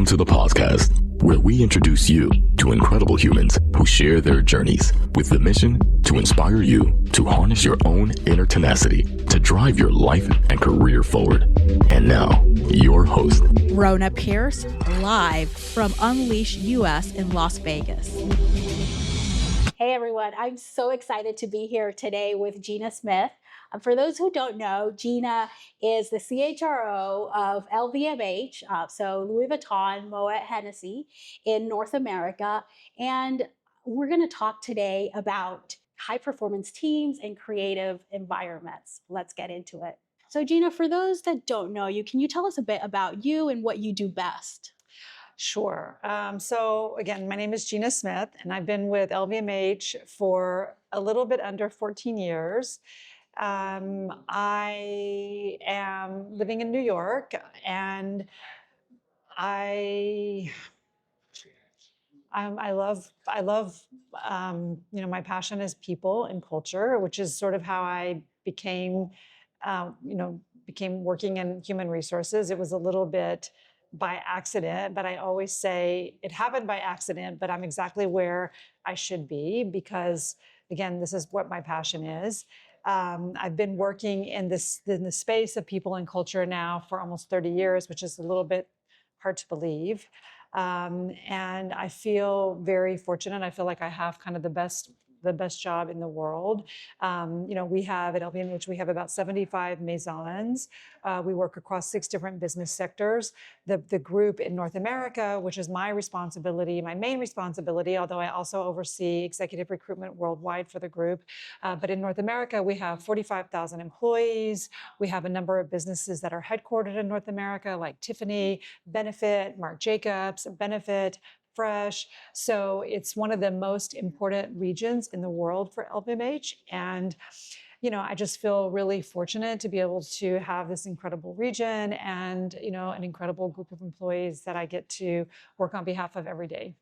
Welcome to the podcast, where we introduce you to incredible humans who share their journeys with the mission to inspire you to harness your own inner tenacity to drive your life and career forward. And now, your host, Rona Pierce, live from Unleash US in Las Vegas. Hey everyone, I'm so excited to be here today with Gina Smith. For those who don't know, Gina is the CHRO of LVMH, so Louis Vuitton, Moet Hennessy in North America. And we're going to talk today about high performance teams and creative environments. Let's get into it. So Gina, for those that don't know you, can you tell us a bit about you and what you do best? Sure. So again, my name is Gina Smith, and I've been with LVMH for a little bit under 14 years. I am living in New York, and I love, my passion is people and culture, which is sort of how I became working in human resources. It was a little bit by accident, but I always say it happened by accident, but I'm exactly where I should be because, again, this is what my passion is. I've been working in the space of people and culture now for almost 30 years, which is a little bit hard to believe. And I feel very fortunate. I feel like I have kind of the best job in the world. We have at LVMH, we have about 75 maisons. We work across 6 different business sectors. The group in North America, which is my main responsibility, although I also oversee executive recruitment worldwide for the group. But in North America, we have 45,000 employees. We have a number of businesses that are headquartered in North America, like Tiffany, Benefit, Marc Jacobs, Benefit, Fresh. So it's one of the most important regions in the world for LVMH. And, I just feel really fortunate to be able to have this incredible region and, an incredible group of employees that I get to work on behalf of every day.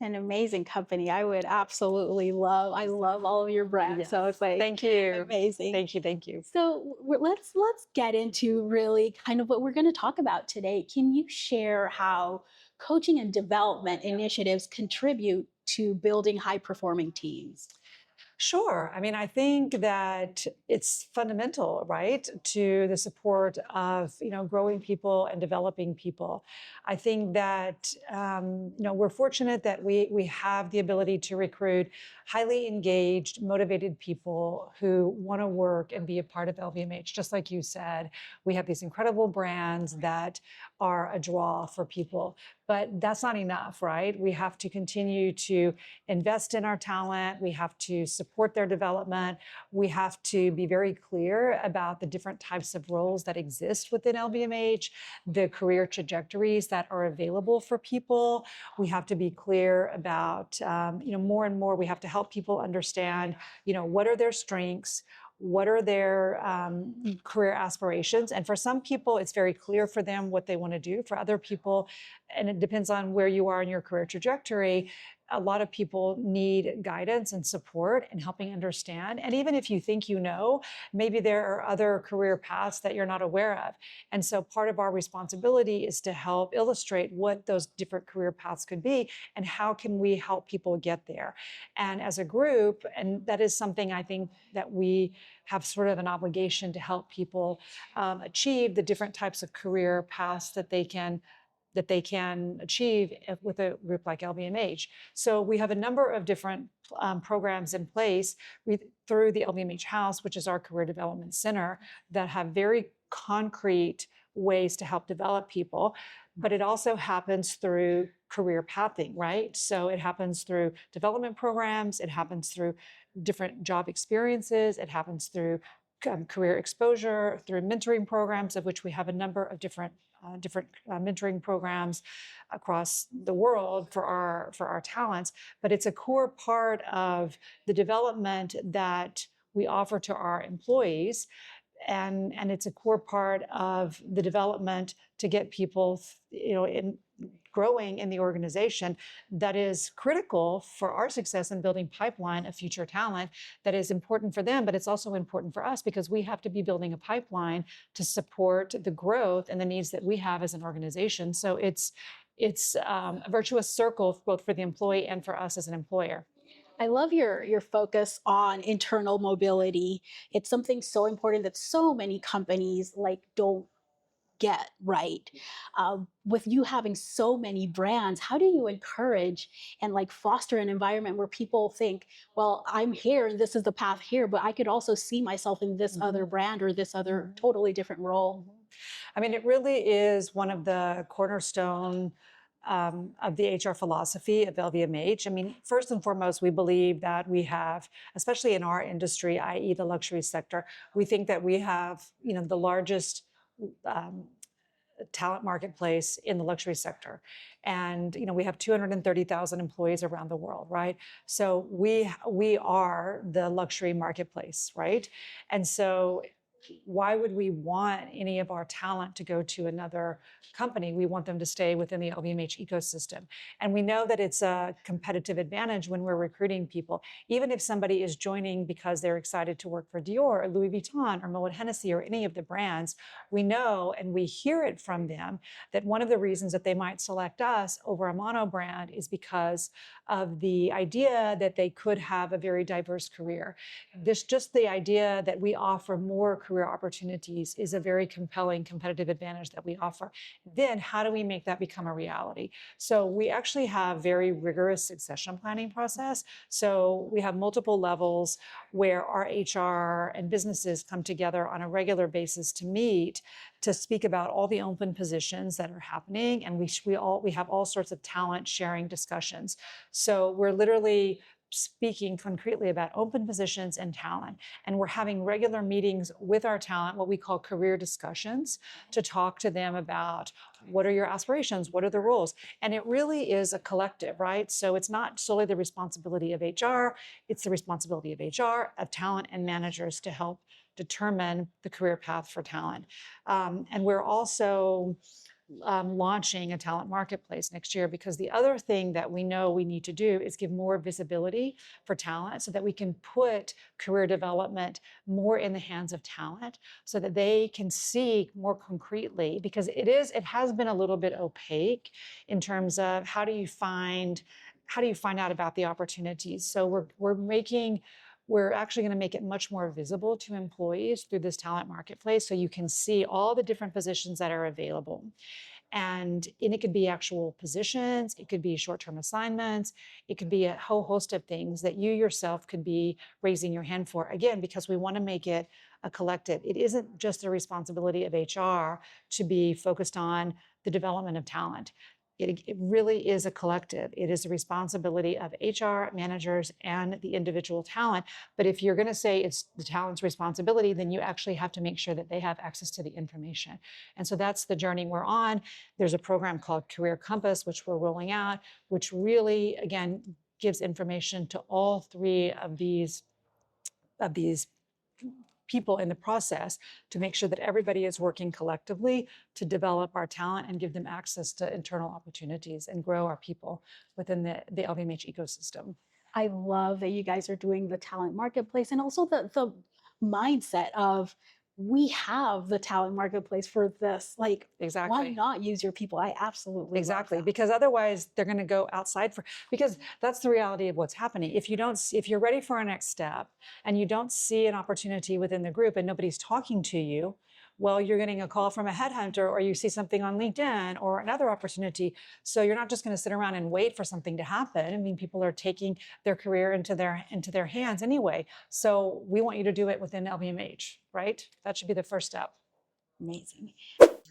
An amazing company. I would absolutely I love all of your brands. Yes. So it's like, thank you. Amazing. Thank you. So let's get into really kind of what we're going to talk about today. Can you share how coaching and development initiatives contribute to building high performing teams? Sure. I mean, I think that it's fundamental, right, to the support of, growing people and developing people. I think that, we're fortunate that we have the ability to recruit highly engaged, motivated people who want to work and be a part of LVMH. Just like you said, we have these incredible brands that are a draw for people. But that's not enough, right? We have to continue to invest in our talent. We have to support their development. We have to be very clear about the different types of roles that exist within LVMH, the career trajectories that are available for people. We have to be clear about, more and more, we have to help people understand, what are their strengths, what are their career aspirations? And for some people, it's very clear for them what they want to do. For other people, and it depends on where you are in your career trajectory, a lot of people need guidance and support and helping understand. And even if you think maybe there are other career paths that you're not aware of. And so part of our responsibility is to help illustrate what those different career paths could be and how can we help people get there. And as a group, and that is something I think that we have sort of an obligation to help people achieve the different types of career paths that they can achieve with a group like LVMH. So we have a number of different programs in place through the LVMH House, which is our career development center, that have very concrete ways to help develop people. But it also happens through career pathing, right? So it happens through development programs, it happens through different job experiences, it happens through career exposure, through mentoring programs, of which we have a number of different mentoring programs across the world for our talents. But it's a core part of the development that we offer to our employees. And it's a core part of the development to get people, growing in the organization that is critical for our success in building pipeline of future talent that is important for them, but it's also important for us because we have to be building a pipeline to support the growth and the needs that we have as an organization. So it's it's a virtuous circle both for the employee and for us as an employer. I love your focus on internal mobility. It's something so important that so many companies don't get right. With you having so many brands, how do you encourage and foster an environment where people think, well, I'm here and this is the path here, but I could also see myself in this other brand or this other totally different role? I mean, it really is one of the cornerstone of the HR philosophy of LVMH. I mean, first and foremost, we believe that we have, especially in our industry, i.e. the luxury sector, we think that we have, the largest talent marketplace in the luxury sector. And, we have 230,000 employees around the world, right? So we are the luxury marketplace, right? And so why would we want any of our talent to go to another company? We want them to stay within the LVMH ecosystem. And we know that it's a competitive advantage when we're recruiting people. Even if somebody is joining because they're excited to work for Dior or Louis Vuitton or Moet Hennessy or any of the brands, we know and we hear it from them that one of the reasons that they might select us over a mono brand is because of the idea that they could have a very diverse career. Just the idea that we offer more career opportunities is a very compelling competitive advantage that we offer. Then how do we make that become a reality? So we actually have very rigorous succession planning process. So we have multiple levels where our HR and businesses come together on a regular basis to meet to speak about all the open positions that are happening. And we have all sorts of talent sharing discussions. So we're literally speaking concretely about open positions and talent. And we're having regular meetings with our talent, what we call career discussions, to talk to them about what are your aspirations, what are the roles. And it really is a collective, right? So it's not solely the responsibility of HR, it's the responsibility of HR, of talent and managers to help determine the career path for talent. And we're also launching a talent marketplace next year, because the other thing that we know we need to do is give more visibility for talent so that we can put career development more in the hands of talent so that they can see more concretely, because it has been a little bit opaque in terms of how do you find out about the opportunities. So we're actually going to make it much more visible to employees through this talent marketplace so you can see all the different positions that are available. And it could be actual positions, it could be short-term assignments, it could be a whole host of things that you yourself could be raising your hand for. Again, because we want to make it a collective. It isn't just the responsibility of HR to be focused on the development of talent. It really is a collective. It is the responsibility of HR, managers, and the individual talent. But if you're going to say it's the talent's responsibility, then you actually have to make sure that they have access to the information. And so that's the journey we're on. There's a program called Career Compass, which we're rolling out, which really, again, gives information to all three of these people in the process to make sure that everybody is working collectively to develop our talent and give them access to internal opportunities and grow our people within the LVMH ecosystem. I love that you guys are doing the talent marketplace, and also the mindset of we have the talent marketplace for this. Exactly. Why not use your people? I absolutely exactly love that. Because otherwise they're going to go outside because that's the reality of what's happening. If you're ready for a next step and you don't see an opportunity within the group and nobody's talking to you, well, you're getting a call from a headhunter, or you see something on LinkedIn or another opportunity. So you're not just going to sit around and wait for something to happen. I mean, people are taking their career into their hands anyway. So we want you to do it within LVMH, right? That should be the first step. Amazing.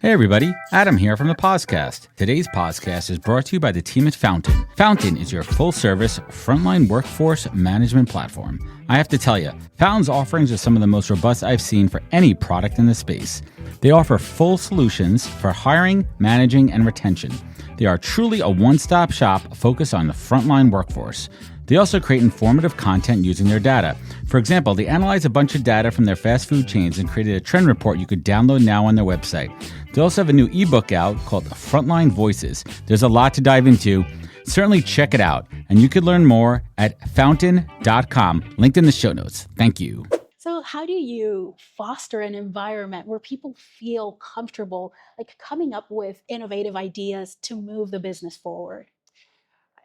Hey everybody, Adam here from the Podcast. Today's podcast is brought to you by the team at Fountain. Fountain is your full-service frontline workforce management platform. I have to tell you, Fountain's offerings are some of the most robust I've seen for any product in the space. They offer full solutions for hiring, managing, and retention. They are truly a one-stop shop focused on the frontline workforce. They also create informative content using their data. For example, they analyzed a bunch of data from their fast food chains and created a trend report you could download now on their website. They also have a new ebook out called Frontline Voices. There's a lot to dive into. Certainly check it out. And you could learn more at fountain.com, linked in the show notes. Thank you. So, how do you foster an environment where people feel comfortable, like coming up with innovative ideas to move the business forward?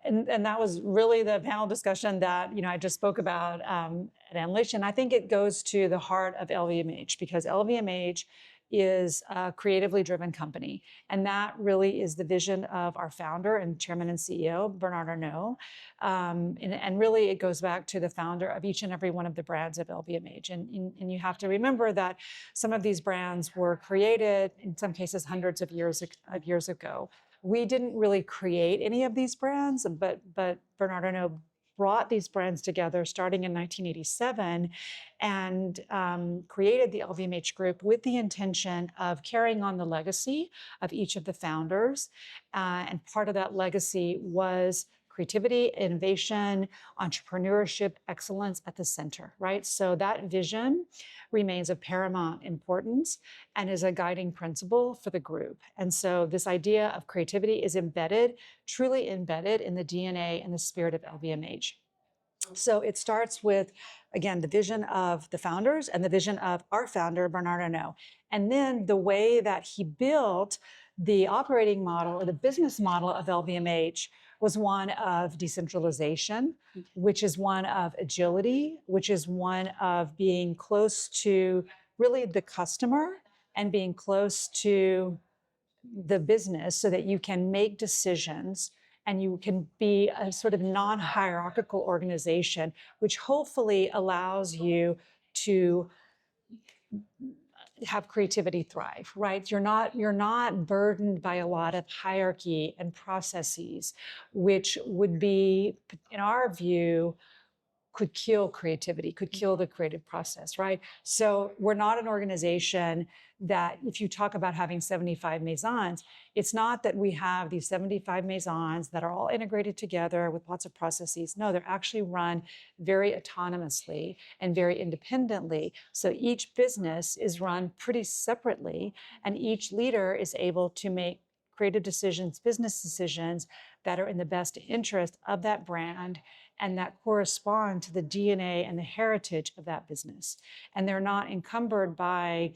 And that was really the panel discussion that I just spoke about at Unleash. And I think it goes to the heart of LVMH, because LVMH is a creatively driven company. And that really is the vision of our founder and chairman and CEO, Bernard Arnault. And really, it goes back to the founder of each and every one of the brands of LVMH. And you have to remember that some of these brands were created, in some cases, hundreds of years ago. We didn't really create any of these brands, but Bernard Arnault brought these brands together starting in 1987 and created the LVMH group with the intention of carrying on the legacy of each of the founders. And part of that legacy was creativity, innovation, entrepreneurship, excellence at the center, right? So that vision remains of paramount importance and is a guiding principle for the group. And so this idea of creativity is truly embedded in the DNA and the spirit of LVMH. So it starts with, again, the vision of the founders and the vision of our founder, Bernard Arnault. And then the way that he built the operating model or the business model of LVMH was one of decentralization, which is one of agility, which is one of being close to really the customer and being close to the business so that you can make decisions and you can be a sort of non-hierarchical organization, which hopefully allows you to have creativity thrive, right? You're not burdened by a lot of hierarchy and processes, which would be, in our view, could kill creativity, could kill the creative process, right? So we're not an organization that, if you talk about having 75 maisons, it's not that we have these 75 maisons that are all integrated together with lots of processes. No, they're actually run very autonomously and very independently. So each business is run pretty separately, and each leader is able to make creative decisions, business decisions that are in the best interest of that brand and that correspond to the DNA and the heritage of that business. And they're not encumbered by,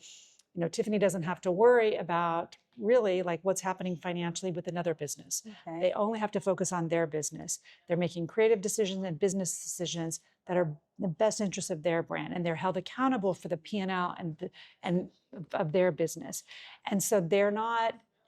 Tiffany doesn't have to worry about really like what's happening financially with another business. Okay. They only have to focus on their business. They're making creative decisions and business decisions that are in the best interest of their brand, and they're held accountable for the P&L and of their business. And so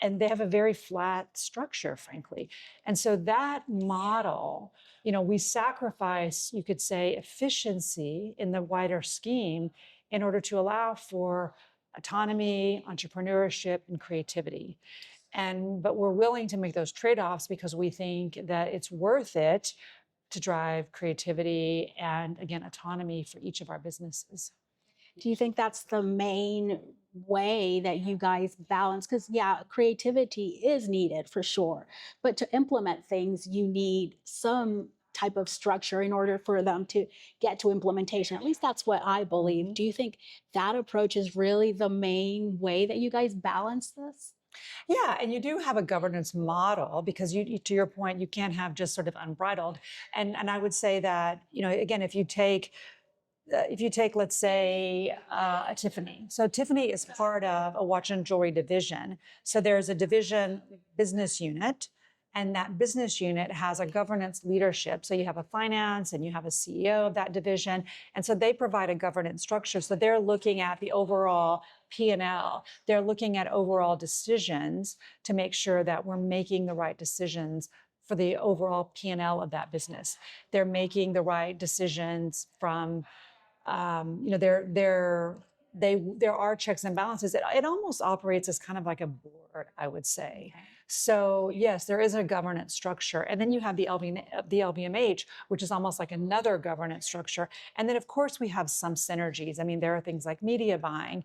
and they have a very flat structure, frankly. And so that model, we sacrifice, you could say, efficiency in the wider scheme in order to allow for autonomy, entrepreneurship, and creativity. But we're willing to make those trade-offs because we think that it's worth it to drive creativity and, again, autonomy for each of our businesses. Do you think that's the main way that you guys balance? Because, yeah, creativity is needed for sure. But to implement things, you need some type of structure in order for them to get to implementation. At least that's what I believe. Do you think that approach is really the main way that you guys balance this? Yeah, and you do have a governance model because to your point, you can't have just sort of unbridled. And I would say that, again, if you take, let's say, a Tiffany. So Tiffany is part of a watch and jewelry division. So there's a division business unit, and that business unit has a governance leadership. So you have a finance and you have a CEO of that division. And so they provide a governance structure. So they're looking at the overall P&L. They're looking at overall decisions to make sure that we're making the right decisions for the overall P&L of that business. They're making the right decisions from there are checks and balances. It almost operates as kind of like a board, I would say. Okay. So yes, there is a governance structure. And then you have the LVMH, which is almost like another governance structure. And then of course we have some synergies. I mean, there are things like media buying,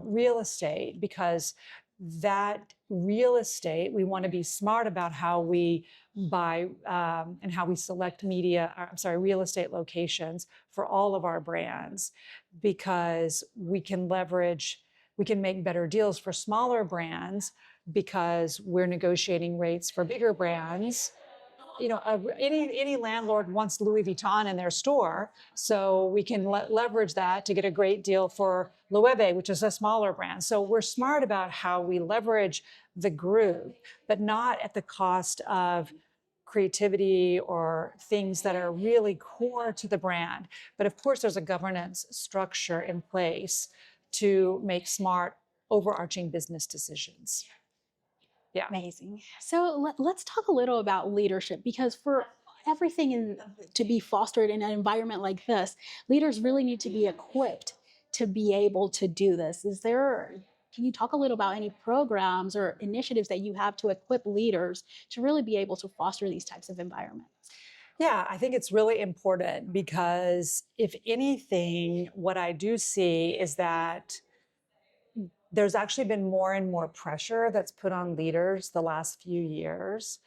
real estate, because that real estate, we want to be smart about how we buy and how we select real estate locations for all of our brands, because we can make better deals for smaller brands because we're negotiating rates for bigger brands any landlord wants Louis Vuitton in their store, so we can leverage that to get a great deal for Loewe, which is a smaller brand. So we're smart about how we leverage the group, but not at the cost of creativity or things that are really core to the brand. But of course, there's a governance structure in place to make smart, overarching business decisions. Yeah. Amazing. So let's talk a little about leadership, because for everything to be fostered in an environment like this, leaders really need to be equipped to be able to do this. Can you talk a little about any programs or initiatives that you have to equip leaders to really be able to foster these types of environments? Yeah, I think it's really important because if anything, what I do see is that there's actually been more and more pressure that's put on leaders the last few years.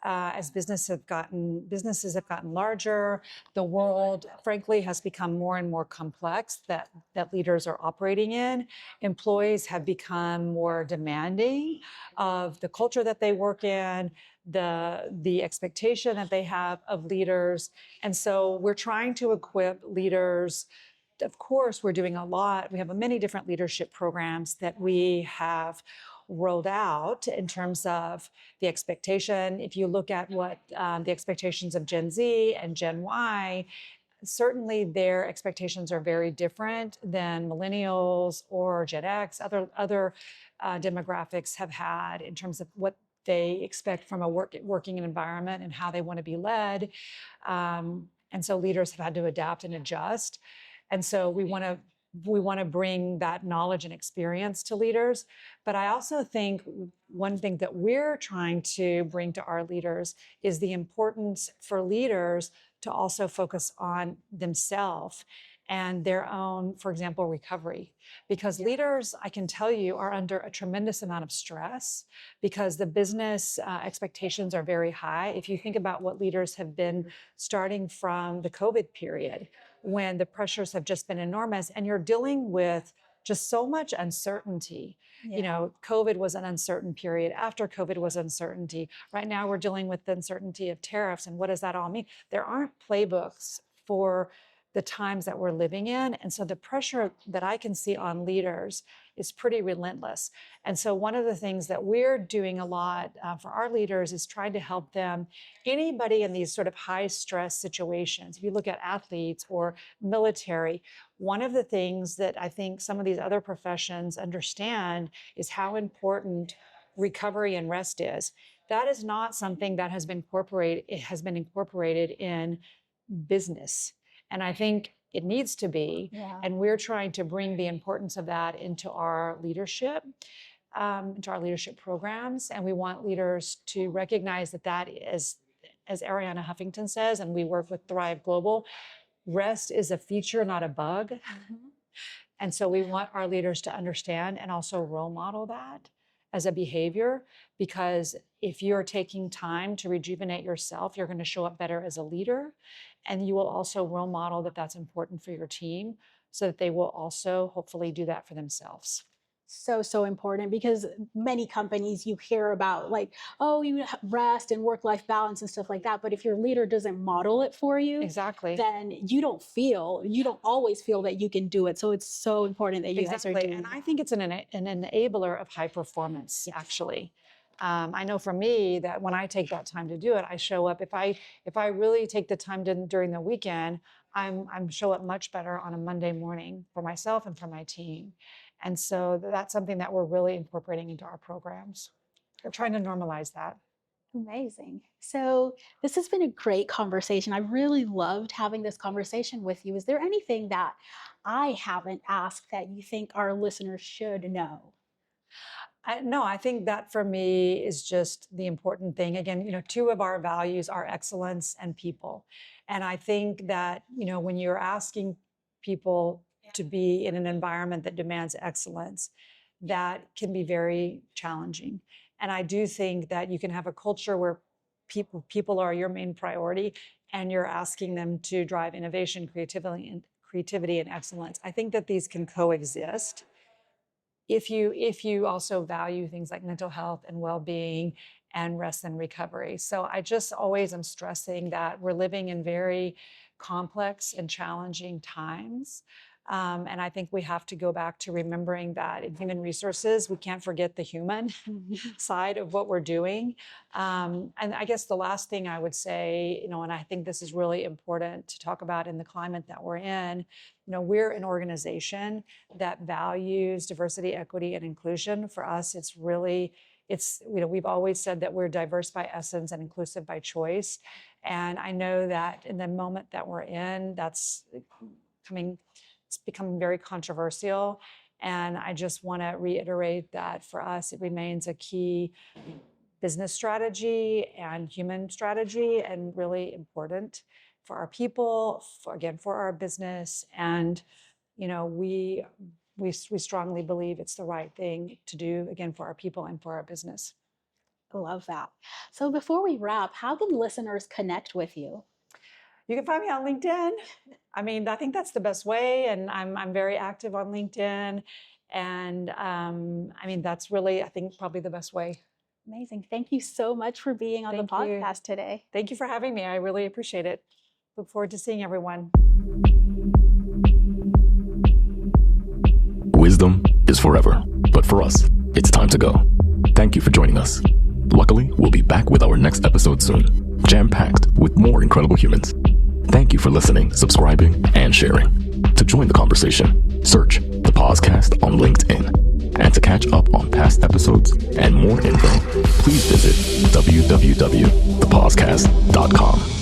As businesses have gotten larger, the world, frankly, has become more and more complex that leaders are operating in. Employees have become more demanding of the culture that they work in, the expectation that they have of leaders. And so we're trying to equip leaders. Of course, we're doing a lot. We have many different leadership programs that we have rolled out in terms of the expectation. If you look at what the expectations of Gen Z and Gen Y, certainly their expectations are very different than millennials or Gen X, other demographics have had in terms of what they expect from a working environment and how they want to be led. And so leaders have had to adapt and adjust. And so we want to bring that knowledge and experience to leaders. But I also think one thing that we're trying to bring to our leaders is the importance for leaders to also focus on themselves and their own, for example, recovery. Because leaders, I can tell you, are under a tremendous amount of stress because the business expectations are very high. If you think about what leaders have been starting from the COVID period, when the pressures have just been enormous and you're dealing with just so much uncertainty. Yeah. COVID was an uncertain period. After COVID was uncertainty. Right now we're dealing with the uncertainty of tariffs and what does that all mean? There aren't playbooks for the times that we're living in. And so the pressure that I can see on leaders is pretty relentless. And so one of the things that we're doing a lot for our leaders is trying to help them, anybody in these sort of high stress situations, if you look at athletes or military, one of the things that I think some of these other professions understand is how important recovery and rest is. That is not something that has been incorporated in business. And I think it needs to be. Yeah. And we're trying to bring the importance of that into our leadership programs. And we want leaders to recognize that is, as Arianna Huffington says, and we work with Thrive Global, rest is a feature, not a bug. Mm-hmm. And so we want our leaders to understand and also role model that as a behavior, because if you're taking time to rejuvenate yourself, you're going to show up better as a leader. And you will also role model that that's important for your team so that they will also hopefully do that for themselves. So important, because many companies you hear about like, oh, you rest and work-life balance and stuff like that. But if your leader doesn't model it for you, exactly, then you don't always feel that you can do it. So it's so important that you guys are doing. And I think it's an enabler of high performance, actually. I know for me that when I take that time to do it, I show up. If I really take the time during the weekend, I'm show up much better on a Monday morning for myself and for my team. And so that's something that we're really incorporating into our programs. We're trying to normalize that. Amazing. So this has been a great conversation. I really loved having this conversation with you. Is there anything that I haven't asked that you think our listeners should know? No, I think that for me is just the important thing. Again, two of our values are excellence and people. And I think that, when you're asking people to be in an environment that demands excellence, that can be very challenging. And I do think that you can have a culture where people are your main priority and you're asking them to drive innovation, creativity and excellence. I think that these can coexist if you also value things like mental health and well-being and rest and recovery. So I just always am stressing that we're living in very complex and challenging times. And I think we have to go back to remembering that in human resources, we can't forget the human side of what we're doing. And I guess the last thing I would say, and I think this is really important to talk about in the climate that we're in, we're an organization that values diversity, equity, and inclusion. For us, we've always said that we're diverse by essence and inclusive by choice. And I know that in the moment that we're in, it's becoming very controversial. And I just want to reiterate that for us, it remains a key business strategy and human strategy, and really important for our people, for our business. And, we strongly believe it's the right thing to do, again, for our people and for our business. I love that. So before we wrap, how can listeners connect with you? You can find me on LinkedIn. I think that's the best way. And I'm very active on LinkedIn. And that's really, I think, probably the best way. Amazing. Thank you so much for being on the podcast today. Thank you for having me. I really appreciate it. Look forward to seeing everyone. Wisdom is forever, but for us, it's time to go. Thank you for joining us. Luckily, we'll be back with our next episode soon, jam-packed with more incredible humans. Thank you for listening, subscribing, and sharing. To join the conversation, search the podcast on LinkedIn. And to catch up on past episodes and more info, please visit www.thepodcast.com.